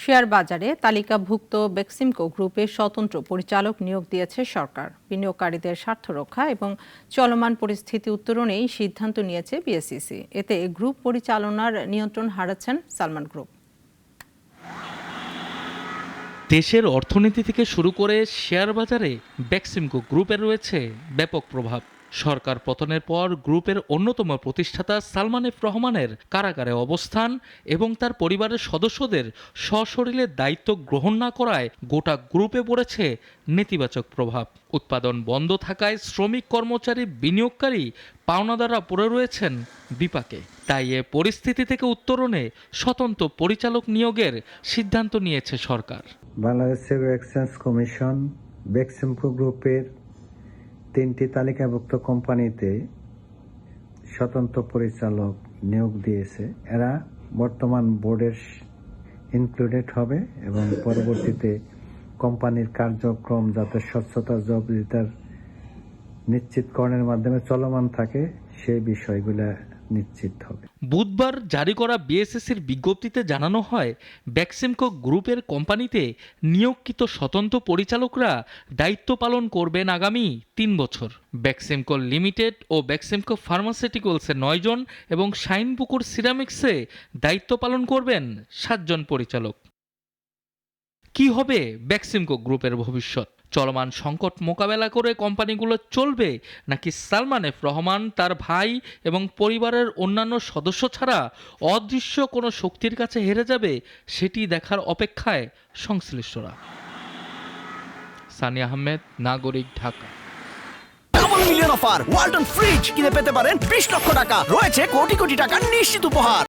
Share বাজারে তালিকাভুক্ত বেক্সিমকো গ্রুপের স্বতন্ত্র পরিচালক নিয়োগ দিয়েছে সরকার। বিনিয়োগকারীদের স্বার্থ রক্ষা এবং চলমান পরিস্থিতি উত্তরণেই সিদ্ধান্ত নিয়েছে বিএসইসি। এতে গ্রুপ পরিচালনার নিয়ন্ত্রণ হারাচ্ছেন সালমান গ্রুপ। দেশের অর্থনীতি থেকে শুরু করে শেয়ার বাজারে বেক্সিমকো গ্রুপের রয়েছে ব্যাপক প্রভাব। সরকার পতনের পর গ্রুপের অন্যতম প্রতিষ্ঠাতা সালমান এফ রহমানের কারাগারে অবস্থান এবং তার পরিবারের সদস্যদের সশরীরে দায়িত্ব গ্রহণ না করায় গোটা গ্রুপে পড়েছে নেতিবাচক প্রভাব। উৎপাদন বন্ধ থাকায় শ্রমিক, কর্মচারী, বিনিয়োগকারী, পাওনাদাররা পড়ে রয়েছেন বিপাকে। তাই এ পরিস্থিতি থেকে উত্তরণে স্বতন্ত্র পরিচালক নিয়োগের সিদ্ধান্ত নিয়েছে সরকার। বাংলাদেশ সেক্যুরিটি এক্সচেঞ্জ কমিশন বেক্সিমকো গ্রুপের 3টি তালিকাভুক্ত কোম্পানিতে স্বতন্ত্র পরিচালক নিয়োগ দিয়েছে। এরা বর্তমান বোর্ডের ইনক্লুডেড হবে এবং পরবর্তীতে কোম্পানির কার্যক্রম যাতে স্বচ্ছতা, জবাবদিহিতার নিশ্চিতকরণের মাধ্যমে চলমান থাকে সেই বিষয়গুলো নিশ্চিত হবে। বুধবার জারি করা বিএসইসির বিজ্ঞপ্তিতে জানানো হয়, বেক্সিমকো গ্রুপের কোম্পানিতে নিয়োগকৃত স্বতন্ত্র পরিচালকরা দায়িত্ব পালন করবেন আগামী 3 বছর। বেক্সিমকো লিমিটেড ও বেক্সিমকো ফার্মাসিউটিক্যালসে 9 জন এবং শাইনপুকুর সিরামিক্সে দায়িত্ব পালন করবেন 7 জন পরিচালক। কি হবে বেক্সিমকো গ্রুপের ভবিষ্যৎ? চলমান সংকট মোকাবেলা করে কোম্পানিগুলো চলবে, নাকি সালমান এফ রহমান, তার ভাই এবং পরিবারের অন্যান্য সদস্য ছাড়া অদৃশ্য কোনো শক্তির কাছে হেরে যাবে, সেটি দেখার অপেক্ষায় সংশ্লিষ্টরা। সানি আহমেদ, নাগরিক, Dhaka. Double million offer Walton fridge কিনে পেতে পারেন 20 লক্ষ টাকা, রয়েছে কোটি কোটি টাকার নিশ্চিত উপহার।